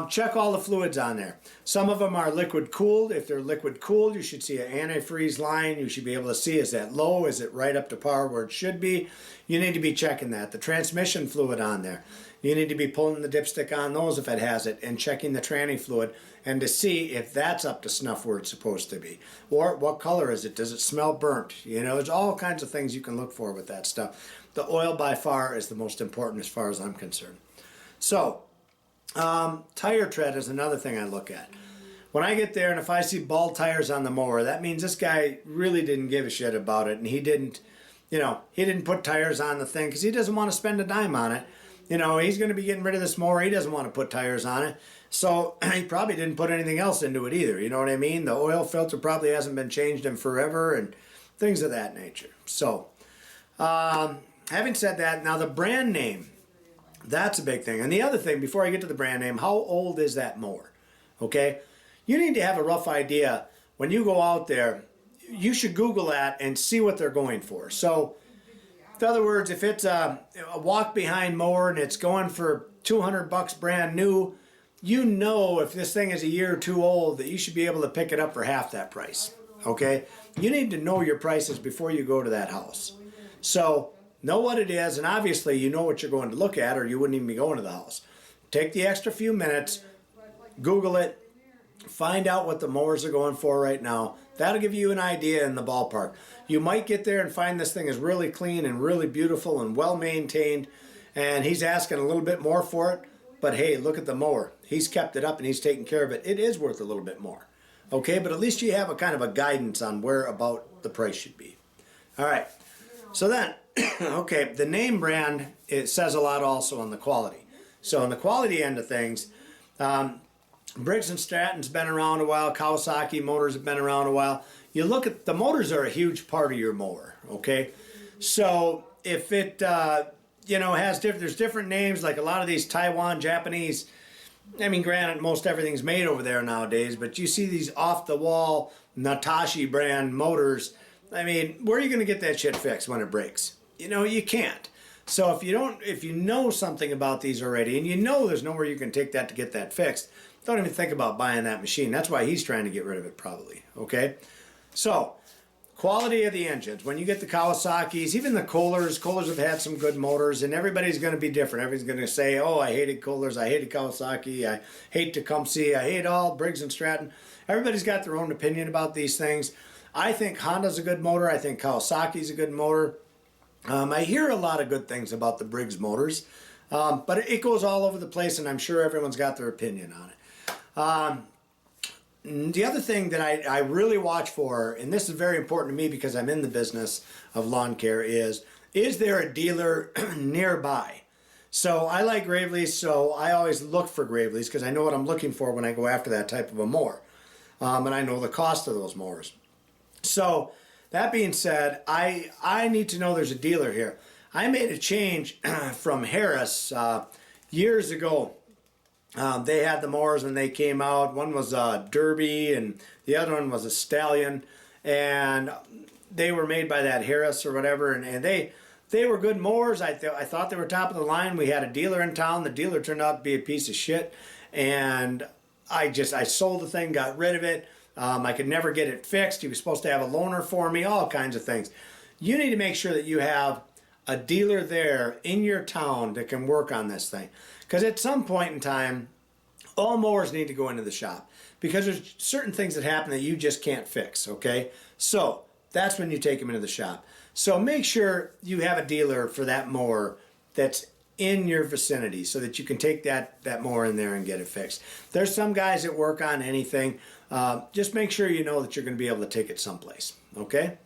check all the fluids on there. Some of them are liquid cooled. If they're liquid cooled, you should see an antifreeze line. You should be able to see, is that low? Is it right up to par where it should be? You need to be checking that. The transmission fluid on there, you need to be pulling the dipstick on those if it has it and checking the tranny fluid and to see if that's up to snuff where it's supposed to be. Or what color is it? Does it smell burnt? You know, there's all kinds of things you can look for with that stuff. The oil by far is the most important as far as I'm concerned. So, tire tread is another thing I look at. When I get there and if I see bald tires on the mower, that means this guy really didn't give a shit about it, and he didn't, you know, he didn't put tires on the thing because he doesn't want to spend a dime on it. You know, he's going to be getting rid of this mower. He doesn't want to put tires on it. So he probably didn't put anything else into it either. You know what I mean? The oil filter probably hasn't been changed in forever and things of that nature. So, having said that, now the brand name, that's a big thing. And the other thing, before I get to the brand name, how old is that mower? Okay? You need to have a rough idea. When you go out there, you should Google that and see what they're going for. So, in other words, if it's a walk-behind mower and it's going for $200 brand new, you know if this thing is a year or two old that you should be able to pick it up for half that price. Okay? You need to know your prices before you go to that house. So, know what it is, and obviously you know what you're going to look at or you wouldn't even be going to the house. Take the extra few minutes, Google it, find out what the mowers are going for right now. That'll give you an idea in the ballpark. You might get there and find this thing is really clean and really beautiful and well maintained, and he's asking a little bit more for it, but hey, look at the mower. He's kept it up and he's taken care of it. It is worth a little bit more. Okay, but at least you have a kind of a guidance on where about the price should be. All right, so then, okay, the name brand, it says a lot also on the quality. So on the quality end of things, Briggs & Stratton's been around a while. Kawasaki motors have been around a while. You look at, the motors are a huge part of your mower, okay? So if it, you know, has there's different names, like a lot of these Taiwan, Japanese, I mean, granted, most everything's made over there nowadays, but you see these off-the-wall Natashi brand motors. I mean, where are you going to get that shit fixed when it breaks? You know, you can't. So if you know something about these already, and you know there's nowhere you can take that to get that fixed, don't even think about buying that machine. That's why he's trying to get rid of it probably, okay? So, quality of the engines. When you get the Kawasaki's, even the Kohlers have had some good motors, and everybody's going to be different. Everybody's going to say, oh, I hated Kohlers, I hated Kawasaki, I hate Tecumseh, I hate all Briggs & Stratton. Everybody's got their own opinion about these things. I think Honda's a good motor. I think Kawasaki's a good motor. I hear a lot of good things about the Briggs motors, but it goes all over the place, and I'm sure everyone's got their opinion on it. The other thing that I really watch for, and this is very important to me because I'm in the business of lawn care, is there a dealer nearby? So I like Gravely's, so I always look for Gravely's because I know what I'm looking for when I go after that type of a mower. And I know the cost of those mowers. So that being said, I need to know there's a dealer here. I made a change from Harris years ago. They had the mowers when they came out. One was a Derby and the other one was a Stallion, and they were made by that Harris or whatever, and they were good mowers. I thought they were top of the line. We had a dealer in town. The dealer turned out to be a piece of shit, and I sold the thing, got rid of it. I could never get it fixed. He was supposed to have a loaner for me, all kinds of things. You need to make sure that you have a dealer there in your town that can work on this thing. Because at some point in time, all mowers need to go into the shop. Because there's certain things that happen that you just can't fix, okay? So that's when you take them into the shop. So make sure you have a dealer for that mower that's in your vicinity so that you can take that mower in there and get it fixed. There's some guys that work on anything. Just make sure you know that you're going to be able to take it someplace, okay?